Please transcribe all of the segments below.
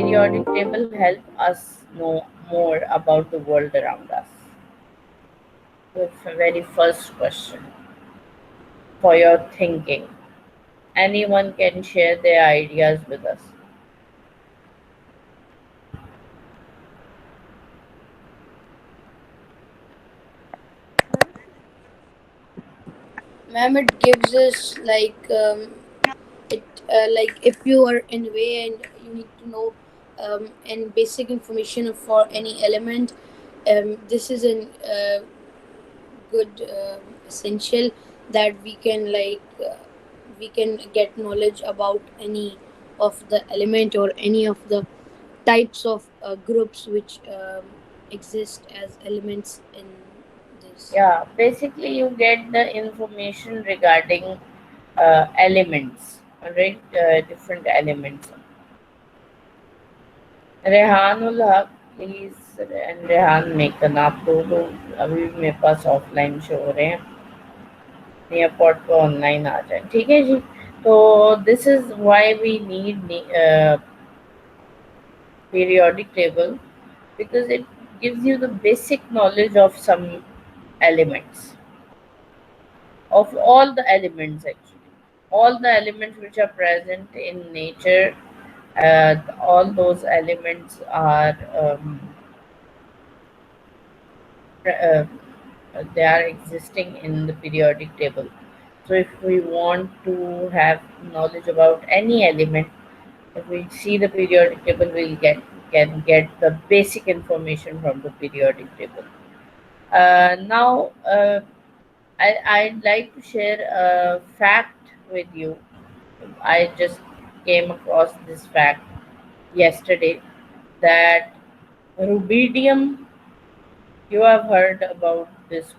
periodic table help us know more about the world around us? The very first question for your thinking. Anyone can share their ideas with us. Ma'am, it gives us it like if you are in a way and you need to know and basic information for any element. This is an good essential that we can get knowledge about any of the element or any of the types of groups which exist as elements in this. Yeah, basically you get the information regarding elements, right? Different elements. Rehanul हक please and Rehan Makan आप दो अभी भी मेरे पास offline show हो रहे हैं airport पे ऑनलाइन आ जाए ठीक है जी तो this is why we need periodic table because it gives you the basic knowledge of some elements of all the elements actually all the elements which are present in nature all those elements are uh, they are existing in the periodic table. So if we want to have knowledge about any element, if we see the periodic table, we'll can get the basic information from the periodic table. Now, I'd like to share a fact with you. I just came across this fact yesterday that rubidium, you have heard about this.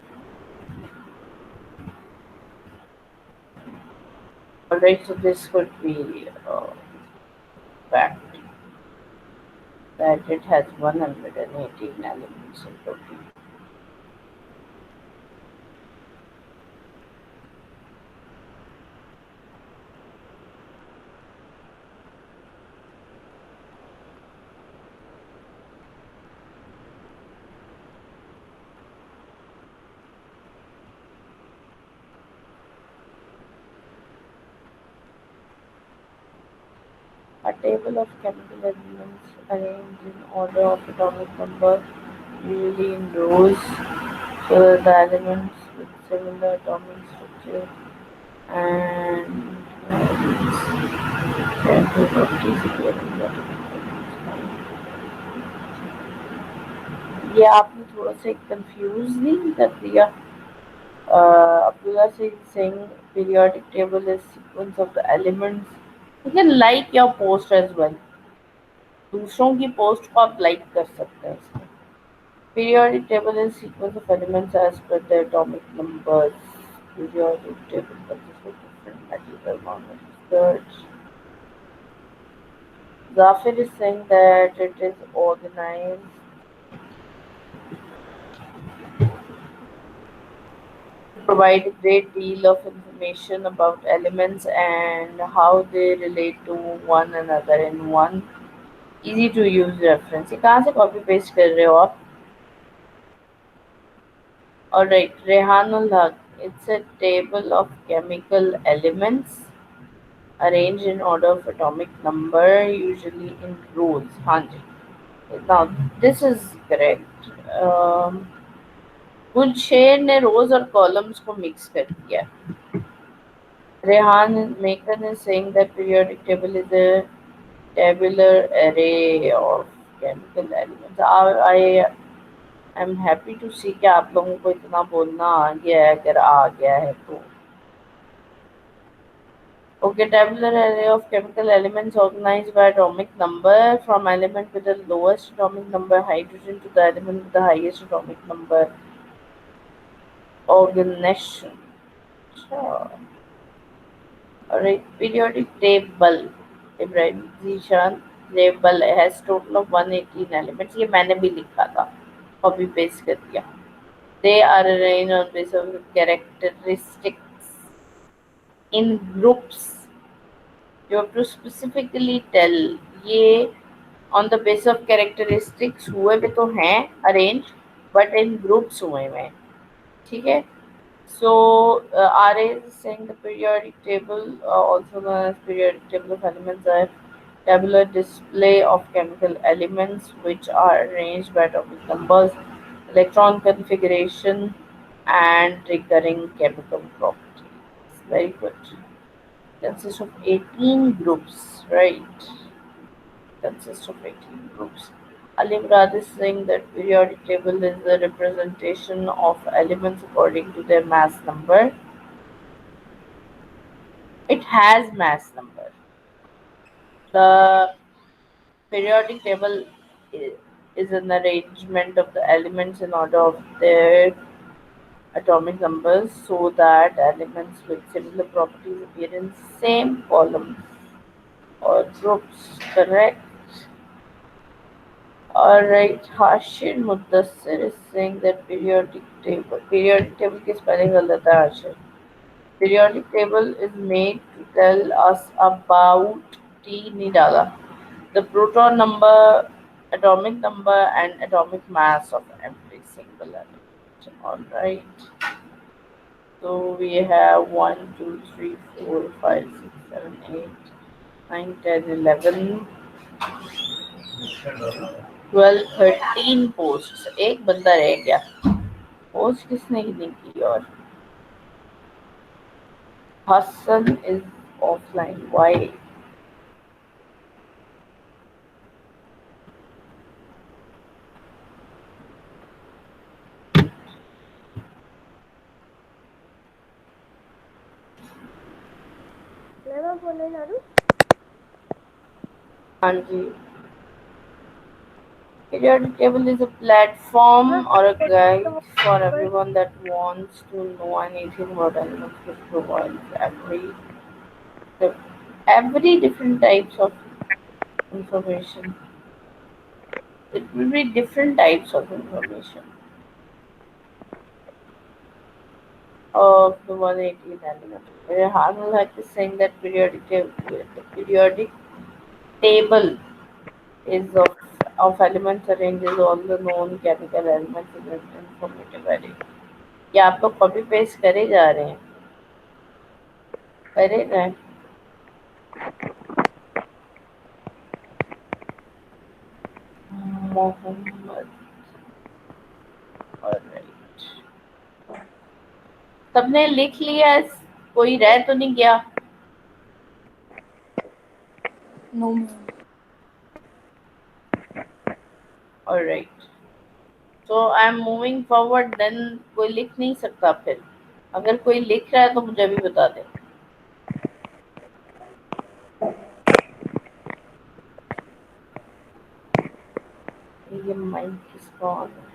Alright, so this could be fact that it has 118 elements in protein. A table of chemical elements arranged in order of atomic number, usually in rows, so that the elements with similar atomic structure and chemical properties appear in the atomic. ये आपने थोड़ा सा confuse नहीं कर दिया Abdullah Singh saying periodic table is sequence of the elements. You can like your post as well. दूसरों की post को आप लाइक कर सकते हैं इसमें. Periodic table is sequence of elements as per their atomic numbers. Periodic table consists of different material molecules. Zafir is saying that it is organized to provide a great deal of information about elements and how they relate to one another in one easy to use reference. ये कहाँ से copy paste कर रहे हो आप? Alright, Rehanul Haq. It's a table of chemical elements arranged in order of atomic number, usually in rows. हाँ जी. Now this is correct. Gulsher ने rows और columns को mix कर दिया. Rehan Maker is saying that periodic table is a tabular array of chemical elements. I am happy to see कि आप लोगों को इतना बोलना आ गया है अगर आ गया है तो. Okay, tabular array of chemical elements organized by atomic number from element with the lowest atomic number hydrogen to the element with the highest atomic number organization. Sure. Alright, periodic table. Ibrahim Zishan table has total of 118 elements. ये मैंने भी लिखा था. Copy paste कर दिया. They are arranged on basis of characteristics in groups. You have to specifically tell ये on the base of characteristics हुए भी तो हैं अरेंज, बट इन ग्रुप्स हुए हुए हैं, ठीक है। So RA is saying the periodic table, also known as periodic table of elements, are tabular display of chemical elements which are arranged by atomic numbers, electron configuration, and recurring chemical properties. Very good. Consists of 18 groups, right? Consists of 18 groups. Ali Murad is saying that periodic table is a representation of elements according to their mass number. It has mass number. The periodic table is an arrangement of the elements in order of their atomic numbers so that elements with similar properties appear in same columns or groups. Correct? Alright, Hashir Mudassir is saying that periodic table की spelling गलत है Hashir. Periodic table is made to tell us about T नहीं डाला. The proton number, atomic number, and atomic mass of every single element. Alright. So we have 1, 2, 3, 4, 5, 6, 7, 8, 9, 10, 11, 12, 13 posts. एक बंदा रह गया. Post किसने नहीं की और Hassan is offline. Why? मैं बोलने जा रही हूँ। हाँ जी. Periodic table is a platform or a guide for everyone that wants to know anything about elements. It provides every different types of information. It will be different types of information of the 118 elements. Harnell had is saying that periodic table is of elements arranges all the known chemical elements in an informative array. क्या आप लोग copy paste करे जा रहे हैं? करे ना? Mohammad. Alright. सबने लिख लिया? कोई रह तो नहीं गया? No. Alright. So I am moving forward. Then कोई लिख नहीं सकता फिर. अगर कोई लिख रहा है तो मुझे भी बता दे. ये माइक किसका ऑन है?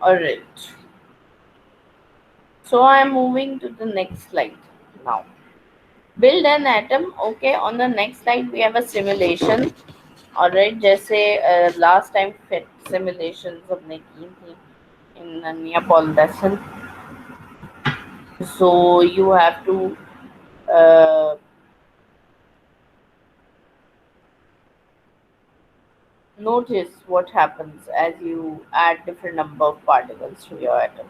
Alright. So I am moving to the next slide now. Build an atom. Okay, on the next slide we have a simulation. Alright, जैसे last time fit simulations हमने की थी in the Neapol lesson. So you have to uh, notice what happens as you add different number of particles to your atom.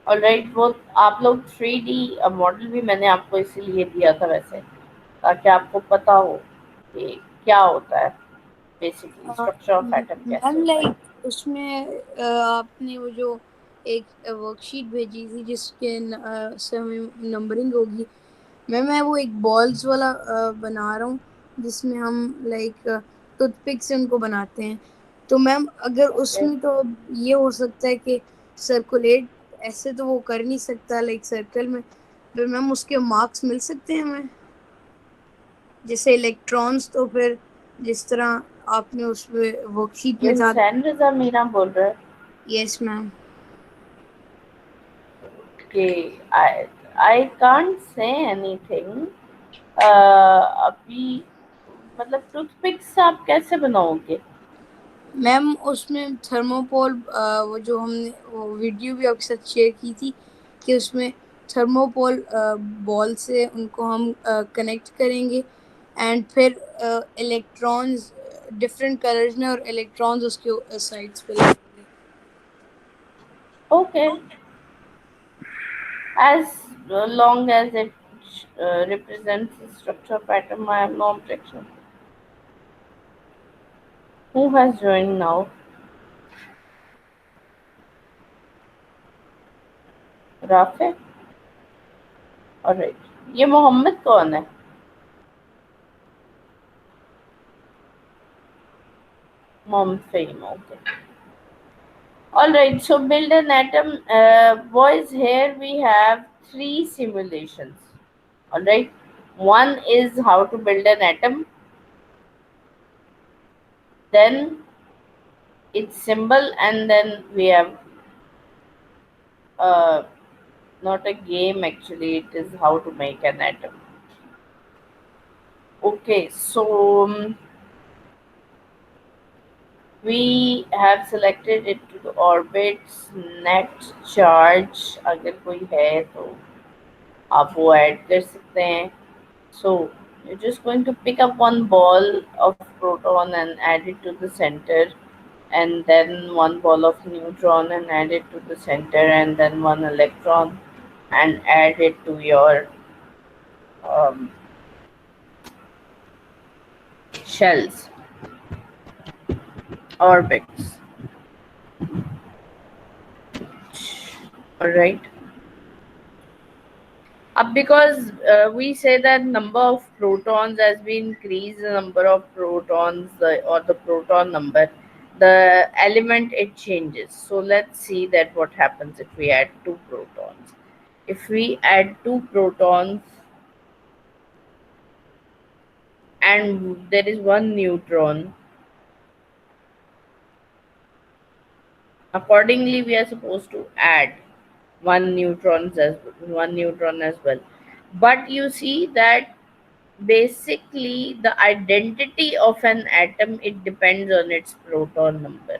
Alright. वो आप लोग 3D model भी मैंने आपको इसीलिए दिया था वैसे, ताकि आपको पता हो कि क्या होता है बेसिकली, स्ट्रक्चर ऑफ एटम कैसे मैम होता है. लाइक उसमें आपने वो जो एक वर्कशीट भेजी थी जिसके से हमें नंबरिंग होगी, मैं वो एक बॉल्स वाला बना रहा हूँ जिसमें हम लाइक टूथपिक से उनको बनाते हैं. तो मैम अगर ओके. उसमें तो ये हो सकता है कि सर्कुलेट ऐसे तो वो कर नहीं सकता लाइक सर्कल में, फिर मैम उसके मार्क्स मिल सकते हैं हमें जैसे इलेक्ट्रॉन्स. तो फिर जिस तरह आपने उसमें वर्कशीट ये में था. हुसैन रजा मीना बोल रहा है. Yes ma'am. कि आई कांट से एनीथिंग अभी. मतलब टूथपिक्स आप कैसे बनाओगे? मैम उसमें थर्मोपोल वो जो हमने वो वीडियो भी आपके साथ शेयर की थी कि उसमें थर्मोपोल बॉल से उनको हम कनेक्ट करेंगे, एंड फिर इलेक्ट्रॉन्स डिफरेंट कलर्स में, और इलेक्ट्रॉन्स उसके साइड्स पे लगेंगे. Okay, as long as it represents the structure pattern, I have no objection. Who has joined now? Rafe? Alright. ये मोहम्मद कौन है? Mohammed Fahim, okay. Alright, so build an atom. Boys, here we have three simulations. Alright. One is how to build an atom, then its symbol, and then we have uh, not a game actually, it is how to make an atom. Okay, so we have selected it to the orbits net charge. अगर कोई है तो आप वो add कर सकते हैं. So you're just going to pick up one ball of proton and add it to the center, and then one ball of neutron and add it to the center, and then one electron and add it to your um, shells, orbits. Alright. Because we say that number of protons, as we increase the number of protons, or the proton number, the element it changes. So let's see that what happens if we add two protons. If we add two protons and there is one neutron, accordingly we are supposed to add one neutron as well. But you see that basically the identity of an atom, it depends on its proton number.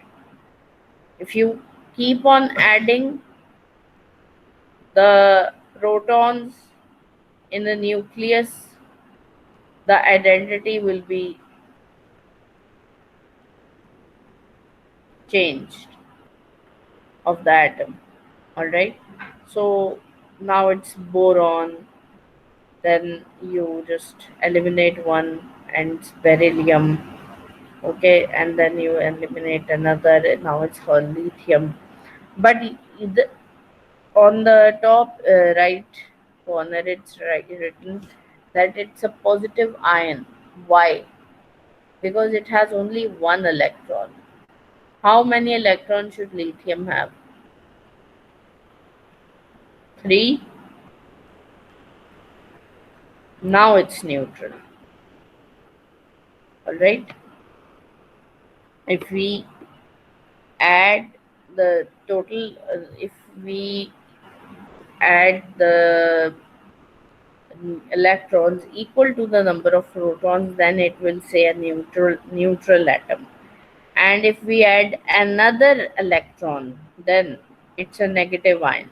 If you keep on adding the protons in the nucleus, the identity will be changed of the atom. All right, so now it's boron, then you just eliminate one and it's beryllium. Okay, and then you eliminate another, now it's for lithium. But the, on the top right corner it's written that it's a positive ion. Why? Because it has only one electron. How many electrons should lithium have? Three. Now it's neutral. All right, if we add the total if we add the electrons equal to the number of protons, then it will say a neutral atom. And if we add another electron, then it's a negative ion.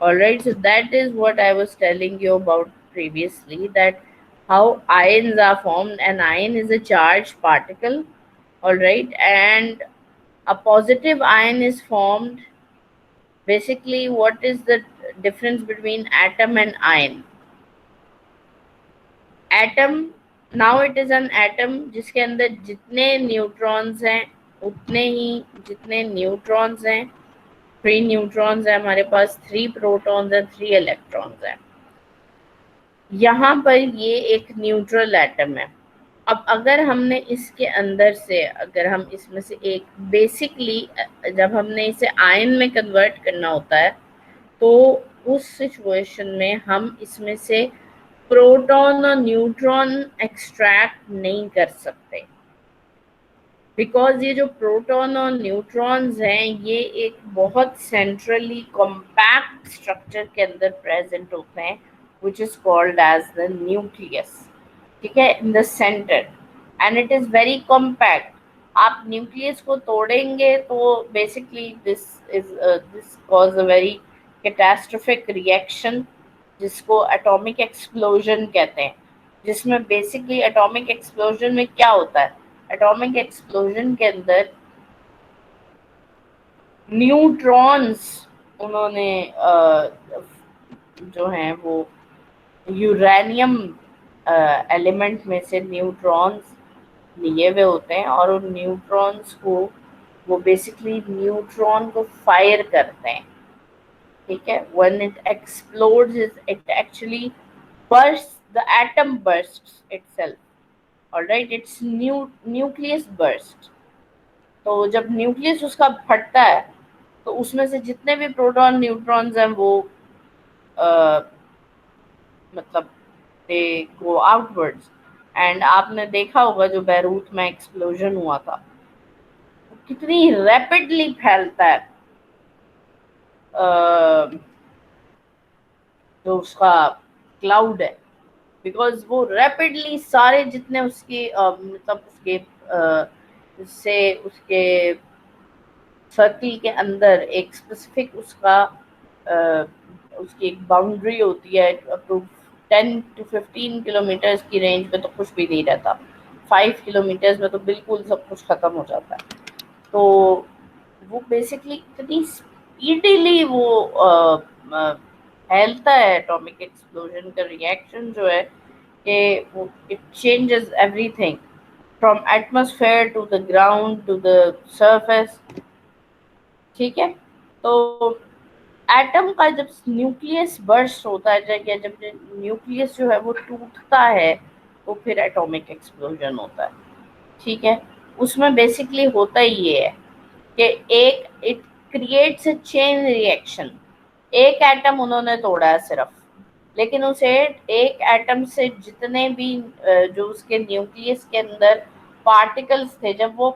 All right, so that is what I was telling you about previously, that how ions are formed. An ion is a charged particle. All right, and a positive ion is formed. Basically, what is the difference between atom and ion? Atom, now it is an atom जिसके अंदर जितने neutrons हैं उतने ही जितने neutrons हैं, 3 neutrons हैं हमारे पास, 3 protons हैं, 3 इलेक्ट्रॉन्स हैं. यहाँ पर ये एक न्यूट्रल एटम है. अब अगर हमने इसके अंदर से, अगर हम इसमें से एक, बेसिकली जब हमने इसे आयन में कन्वर्ट करना होता है तो उस सिचुएशन में हम इसमें से प्रोटॉन और न्यूट्रॉन एक्सट्रैक्ट नहीं कर सकते, बिकॉज ये जो प्रोटॉन और न्यूट्रॉन्स हैं ये एक बहुत सेंट्रली कॉम्पैक्ट स्ट्रक्चर के अंदर प्रेजेंट होते हैं, which is called as the nucleus. ठीक है, in the centre, and it is very compact. आप न्यूक्लियस को तोड़ेंगे तो basically this cause a very catastrophic reaction, जिसको एटॉमिक एक्सप्लोजन कहते हैं, जिसमें बेसिकली एटॉमिक एक्सप्लोजन में क्या होता है, एटॉमिक एक्सप्लोजन के अंदर न्यूट्रॉन्स उन्होंने जो हैं वो यूरेनियम एलिमेंट में से न्यूट्रॉन्स लिए हुए होते हैं, और उन न्यूट्रॉन्स को वो बेसिकली न्यूट्रॉन को फायर करते हैं, ठीक है। When it explodes it actually bursts, the atom bursts itself, all right, it's nucleus burst। तो जब न्यूक्लियस उसका फटता है तो उसमें से जितने भी प्रोटॉन न्यूट्रॉन्स हैं वो आ, मतलब दे गो आउटवर्ड्स। एंड आपने देखा होगा जो बैरूत में एक्सप्लोजन हुआ था, कितनी रैपिडली फैलता है जो उसका क्लाउड है, बिकॉज वो रैपिडली सारे जितने उसके मतलब उसके से उसके सर्किल के अंदर एक स्पेसिफिक उसका उसकी एक बाउंड्री होती है, अप टू 10 to 15 किलोमीटर्स की रेंज में तो कुछ भी नहीं रहता, 5 किलोमीटर्स में तो बिल्कुल सब कुछ खत्म हो जाता है। तो वो बेसिकली इतनी स्पीडीली वो फैलता है एटॉमिक एक्सप्लोजन का रिएक्शन जो है कि वो it changes everything from atmosphere to the ground to the surface, ठीक है। तो एटम का जब न्यूक्लियस बर्स्ट होता है या जब न्यूक्लियस जो है वो टूटता है तो फिर एटॉमिक एक्सप्लोजन होता है, ठीक है। उसमें बेसिकली होता ही ये है कि एक it creates a chain reaction. एक एटम उन्होंने तोड़ा है सिर्फ, लेकिन उस एक एटम से जितने भी जो उसके न्यूक्लियस के अंदर पार्टिकल्स थे, जब वो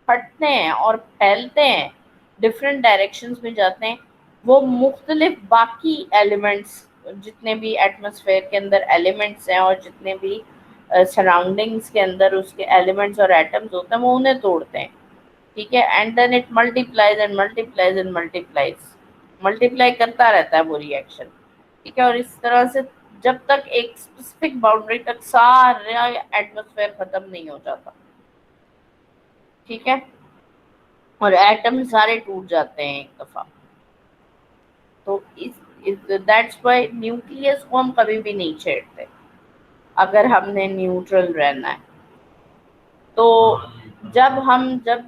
फटते हैं और फैलते हैं, डिफरेंट डायरेक्शंस में जाते हैं, वो मुख्तलिफ बाकी एलिमेंट्स जितने भी एटमॉस्फेयर के अंदर एलिमेंट्स हैं और जितने भी सराउंडिंग्स के अंदर उसके एलिमेंट्स और एटम्स होते हैं वो उन्हें तोड़ते हैं, ठीक है। And then it multiplies and multiplies and multiplies, multiply करता रहता है वो रिएक्शन, ठीक है। और इस तरह से जब तक एक स्पेसिफिक बाउंड्री तक सारा एटमॉस्फेयर खत्म नहीं हो जाता, ठीक है, और एटम सारे टूट जाते हैं एक दफा। तो इस दैट्स व्हाई न्यूक्लियस को हम कभी भी नहीं छेड़ते अगर हमने न्यूट्रल रहना है। तो जब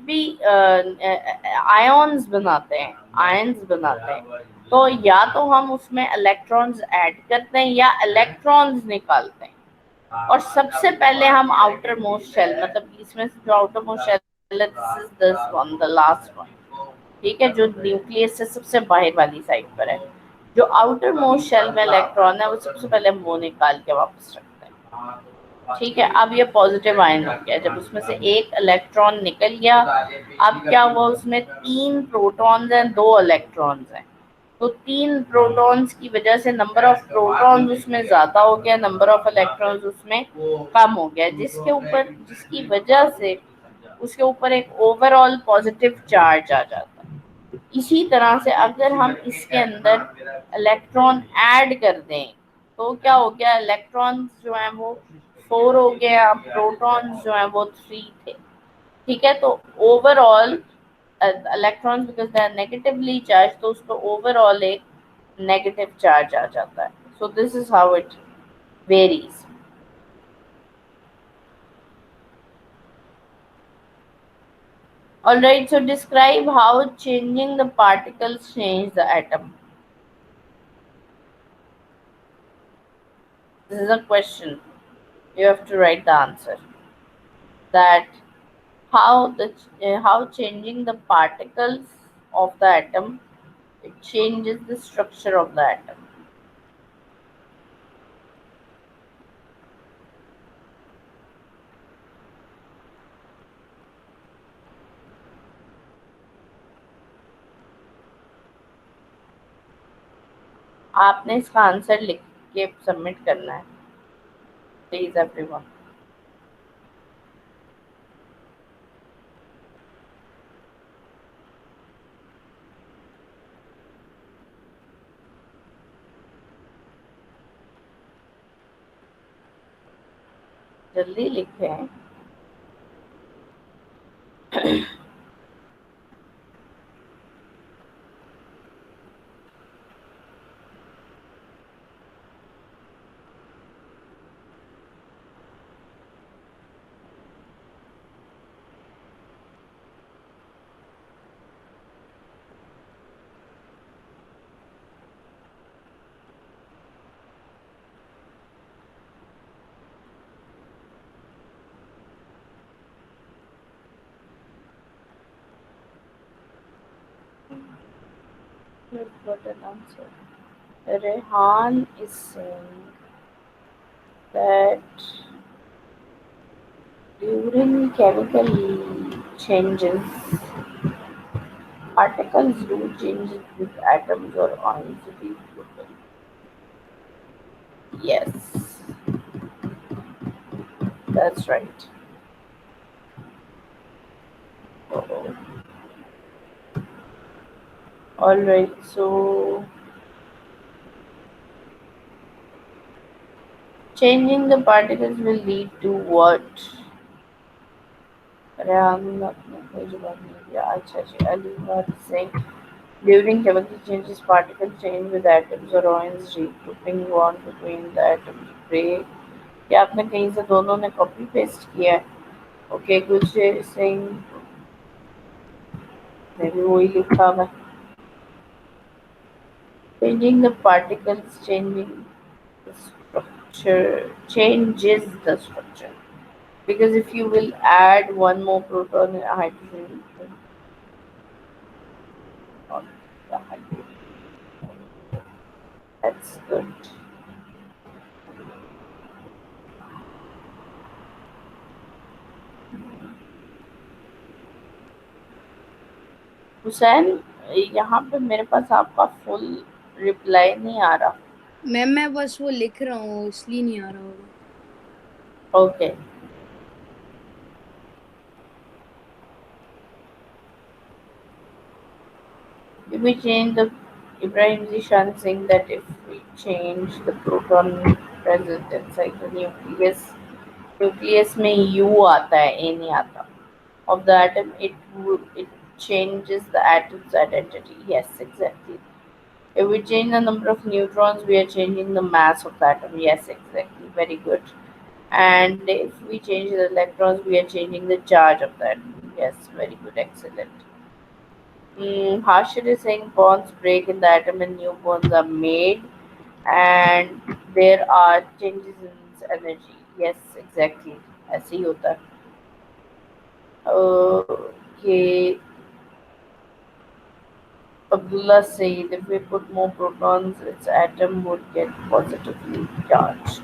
भी आयन्स बनाते हैं, आयन्स बनाते हैं, तो या तो हम उसमें इलेक्ट्रॉन्स ऐड करते हैं या इलेक्ट्रॉन्स निकालते हैं। और सबसे पहले हम आउटर मोस्ट शेल, मतलब इसमें से जो आउटर मोस्ट शेल है, this is this one, the last one, ठीक है, जो न्यूक्लियस से सबसे बाहर वाली साइड पर है, जो आउटर मोस्ट शेल में इलेक्ट्रॉन है वो सबसे पहले हम वो निकाल के वापस रखते हैं, ठीक है। अब ये पॉजिटिव आयन हो गया, जब उसमें से एक इलेक्ट्रॉन निकल गया, अब क्या हुआ, उसमें 3 प्रोटॉन्स हैं, 2 इलेक्ट्रॉन्स हैं। तो 3 प्रोटॉन्स की वजह से नंबर ऑफ प्रोटॉन्स उसमें ज्यादा हो गया, नंबर ऑफ इलेक्ट्रॉन्स उसमें कम हो गया, जिसकी वजह से उसके ऊपर एक ओवरऑल पॉजिटिव चार्ज आ जाता है। इसी तरह से अगर हम इसके अंदर इलेक्ट्रॉन ऐड कर दें तो क्या हो गया, इलेक्ट्रॉन्स जो हैं वो 4 हो गया, प्रोटॉन्स जो हैं वो 3 थे, ठीक है। तो overall electrons because they are negatively charge, तो उसको ओवरऑल एक नेगेटिव चार्ज आ जाता है। So this is how it varies. All right, so describe how changing the particles change the atom. This is a question. You have to write the answer. That how changing the particles of the atom, it changes the structure of the atom. आपने इसका answer लिख के submit करना है, please everyone. जल्दी लिखें. We've got an answer. Rehan is saying that during chemical changes, particles do change with atoms or ions. Yes, that's right. Oh. All right. So changing the particles will lead to what? अरे हमने अपने कोई जवाब नहीं दिया. अच्छा जी, Ali was saying during chemical changes, particles change with atoms or ions regrouping bond between the atoms break. क्या आपने कहीं से दोनों ने कॉपी पेस्ट किया है? ओके, कुछ saying मैं भी वही लिखा हुआ है. Changing the particles, changing the structure, changes the structure. Because if you will add one more proton and hydrogen, not the hydrogen. That's good. Hussain, यहाँ पे मेरे पास आपका फुल रिप्लाई नहीं आ रहा. मैम मैं बस वो लिख रहा हूँ इसलिए नहीं आ रहा होगा. Okay. If we change the Ibrahim Zishan saying that if we change the proton present inside the nucleus में U आता है, A नहीं आता, of the atom, it changes the atom's identity. Yes, exactly. If we change the number of neutrons, we are changing the mass of the atom. Yes, exactly. Very good. And if we change the electrons, we are changing the charge of the atom. Yes, very good. Excellent. Harshad is saying bonds break in the atom and new bonds are made, and there are changes in its energy. Yes, exactly. ऐसे ही होता है. Okay. Abdullah said if we put more protons, its atom would get positively charged.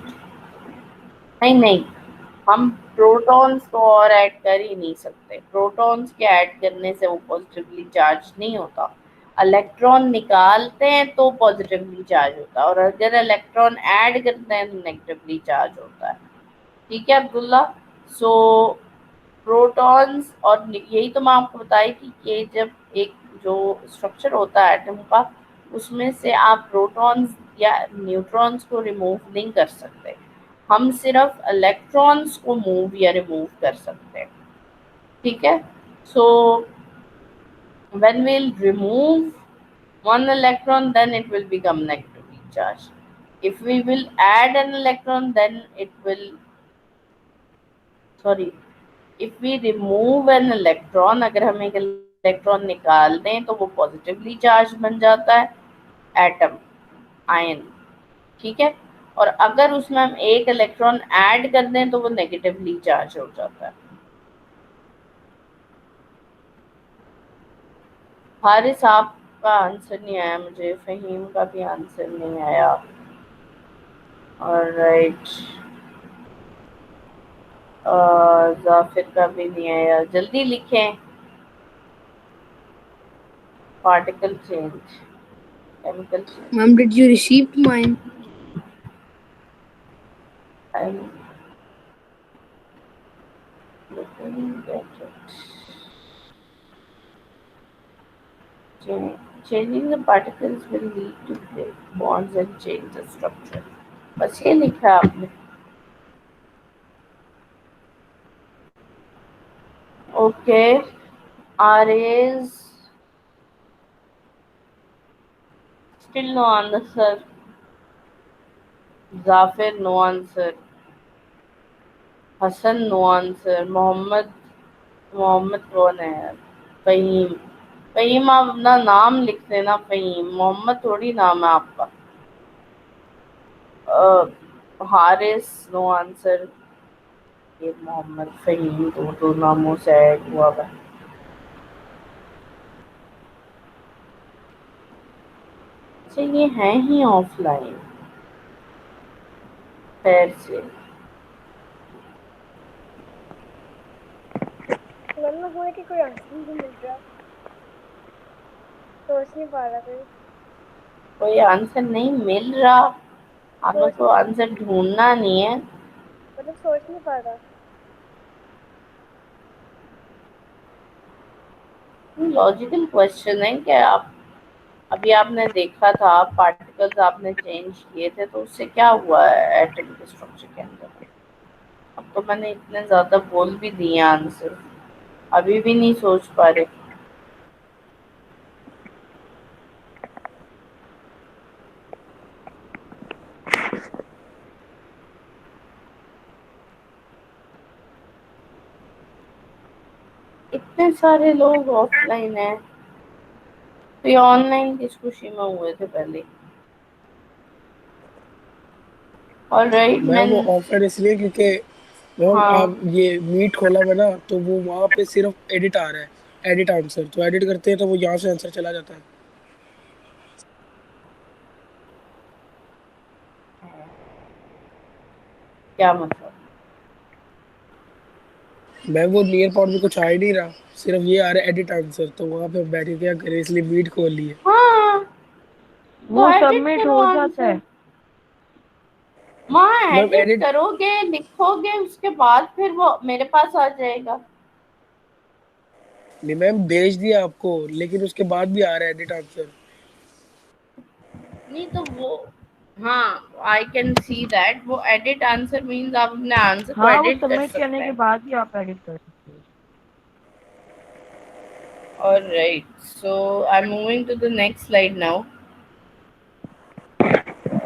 नहीं नहीं, हम protons तो और add कर ही नहीं सकते. प्रोटॉन्स के ऐड करने से वो पॉजिटिवली चार्ज नहीं होता. इलेक्ट्रॉन निकालते हैं तो पॉजिटिवली चार्ज होता है, और अगर इलेक्ट्रॉन ऐड करते हैं तो नेगेटिवली चार्ज होता है. ठीक है अब्दुल्ला. सो प्रोटॉन्स, और यही तो मैं आपको बताई थी कि जब एक जो स्ट्रक्चर होता है एटम का, उसमें से आप प्रोटॉन्स या न्यूट्रॉन्स को रिमूव नहीं कर सकते. हम सिर्फ इलेक्ट्रॉन्स को मूव या रिमूव कर सकते हैं. ठीक है. सो when we'll remove one electron, then it will become negatively charged. If we will add an electron, then it will, sorry, if we remove an electron, अगर हम एक इलेक्ट्रॉन निकाल दें तो वो पॉजिटिवली चार्ज बन जाता है एटम, आयन. ठीक है. और अगर उसमें हम एक इलेक्ट्रॉन ऐड कर दें तो वो नेगेटिवली चार्ज हो जाता है. हारिस आपका आंसर नहीं आया मुझे, फहीम का भी आंसर नहीं आया. ऑलराइट, जाफिर का भी नहीं आया. जल्दी लिखें. Particle change, chemical change. Ma'am, did you receive mine? I'm looking at it. Changing the particles will lead to break bonds and change the structure. बस ये लिखा आपने. Okay. R is still no answer. Zafir no answer. Hasan no answer. Mohammad. Mohammad कौन है यार? फहीम. फहीम आप अपना नाम लिख देना. फहीम. मोहम्मद थोड़ी नाम है आपका. Haris no answer. ये मोहम्मद फहीम दो नामों से ऐड हुआ है. अच्छा ये है ही ऑफलाइन. खैर से. वरना बोले कि कोई आंसर नहीं मिल रहा, सोच नहीं पा रहा कोई। कोई आंसर नहीं मिल रहा. आपने सोच को आंसर ढूंढना नहीं है. मतलब सोच नहीं पा रहा। लॉजिकल क्वेश्चन है क्या? आप अभी आपने देखा था पार्टिकल्स आपने चेंज किए थे तो उससे क्या हुआ है एटम के स्ट्रक्चर के अंदर. अब तो मैंने इतने ज्यादा बोल भी दिए आंसर. अभी भी नहीं सोच पा रहे. इतने सारे लोग ऑफलाइन हैं तो ये ऑनलाइन किस खुशी में हुए थे पहले. Alright ma'am man. वो ऑफलाइन इसलिए क्योंकि मैम हाँ. आप ये मीट खोला हुआ ना, तो वो वहाँ पे सिर्फ एडिट आ रहा है, एडिट आंसर, तो एडिट करते हैं तो वो यहाँ से आंसर चला जाता है। क्या मतलब? मैम वो नियर पाउट में कुछ आ ही नहीं रहा, सिर्फ ये आ रहा है एडिट आंसर, तो वहाँ पे हम बैठे क्या करें, इसलिए मीट खोल लिए। हाँ तो वो एडिट सबमिट करो हो जाता आंसर. है। वहाँ मैम एडिट एडिट करोगे लिखोगे उसके बाद फिर वो मेरे पास आ जाएगा. नहीं मैम, भेज दिया आपको, लेकिन उसके बाद भी आ रहा है एडिट आंसर। नहीं तो वो. हाँ आई कैन सी दैट. वो एडिट आंसर मीन्स आप अपने आंसर को हाँ, वो एडिट कर सबमिट सकते करने के हैं. बाद ही आप एडिट कर सकते हो। Alright, so I'm moving to the next slide now.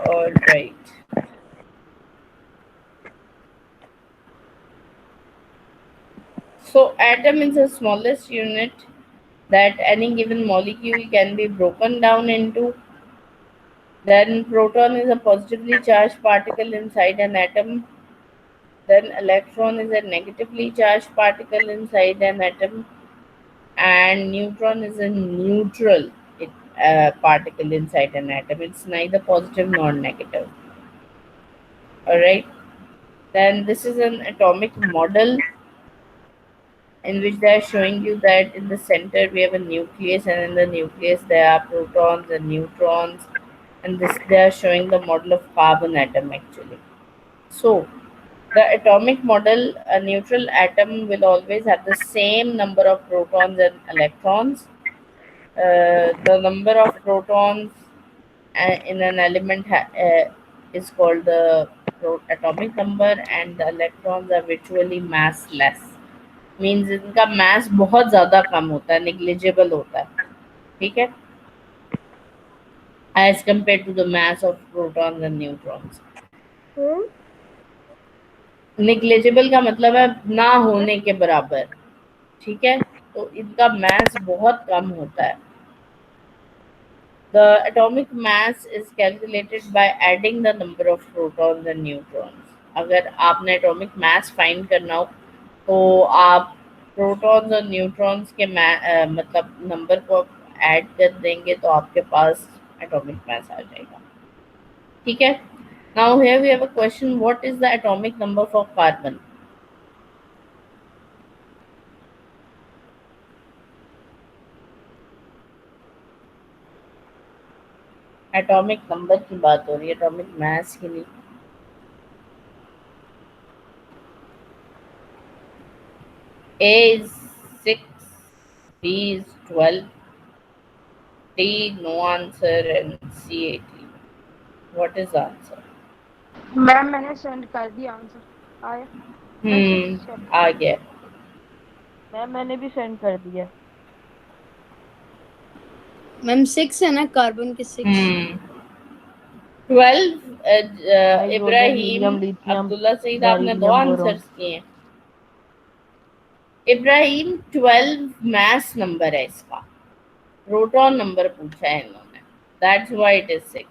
Alright. So atom is the smallest unit that any given molecule can be broken down into. Then proton is a positively charged particle inside an atom. Then electron is a negatively charged particle inside an atom. And neutron is a neutral particle inside an atom. It's neither positive nor negative. Alright. Then this is an atomic model in which they are showing you that in the center we have a nucleus, and in the nucleus there are protons and neutrons, and this they are showing the model of carbon atom actually. So the atomic model, a neutral atom will always have the same number of protons and electrons. The number of protons in an element is called the atomic number, and the electrons are virtually massless. Means इनका मास बहुत ज़्यादा कम होता है, negligible होता है. ठीक है. As compare to the mass of protons and neutrons. Negligible का मतलब है ना होने के बराबर. ठीक है. तो इनका मास बहुत कम होता है. The atomic mass is calculated by adding the number of protons and neutrons. अगर आपने atomic mass find करना हो तो आप प्रोटॉन्स और न्यूट्रॉन्स के मतलब नंबर को ऐड कर देंगे तो आपके पास एटॉमिक मास आ जाएगा. ठीक है. Now here we have a question. What is the atomic number for carbon? Atomic number की बात हो रही है, एटॉमिक मास की नहीं. A is 6, B is 12, D no answer, and C 18. What is the answer? Ma'am मैंने send कर दिया आंसर। आया। आ गया. मैम मैंने भी सेंड कर दिया। मैम 6 है ना, कार्बन के 6। 12 गाइस बोल रहे हैं इब्राहिम हीलियम, लिथियम, अब्दुल्ला सईद, आपने दो बेरिलियम, बोरॉन। आंसर्स किए हैं। इब्राहिम 12 मैस नंबर है इसका, प्रोटॉन नंबर पूछा है इन्होंने, that's why it is 6।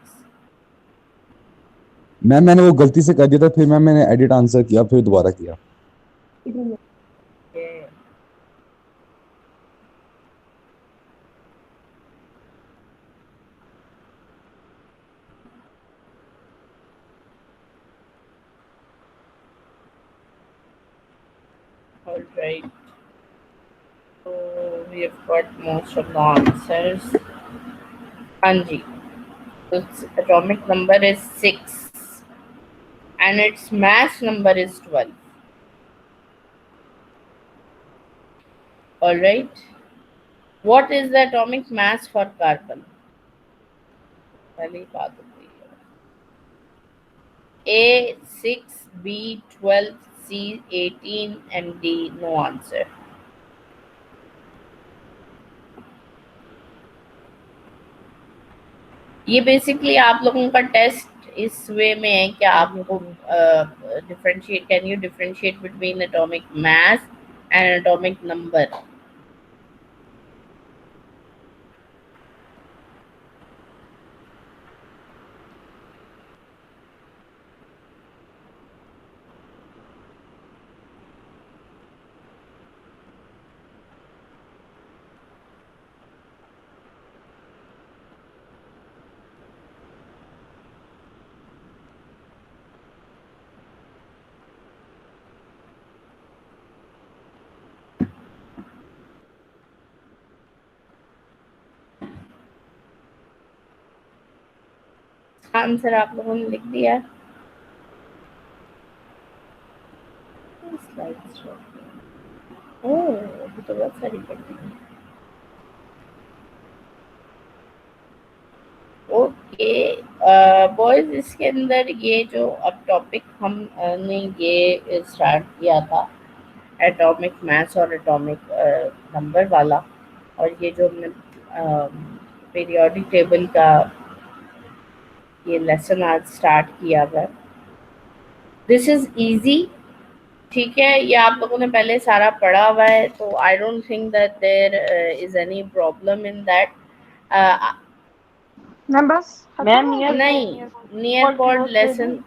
Ma'am मैंने वो गलती से कर दिया था, फिर मैम मैंने एडिट आंसर किया, फिर दोबारा किया। All right, so we have got most of the answers. हाँ जी, so its atomic number is 6 and its mass number is 12. All right, what is the atomic mass for carbon? पहली बात होती है A 6, B 12, C 18 and D no answer. ये basically आप लोगों का test इस वे में है कि आपको differentiate, can you differentiate between atomic mass and atomic number. Answer आप लोगों ने लिख दिया। ओह, अभी तो बहुत सारी पढ़नी है। ओके बॉयज, इसके अंदर ये जो अब टॉपिक हमने ये स्टार्ट किया था एटॉमिक मास और एटॉमिक नंबर वाला, और ये जो हमने पीरियोडिक टेबल का ये लेसन आज स्टार्ट किया हुआ है, दिस इज इजी। ठीक है, ये आप लोगों ने पहले सारा पढ़ा हुआ है, तो I don't think that there is any problem in that. Ma'am near नहीं, नियर पॉड लेसन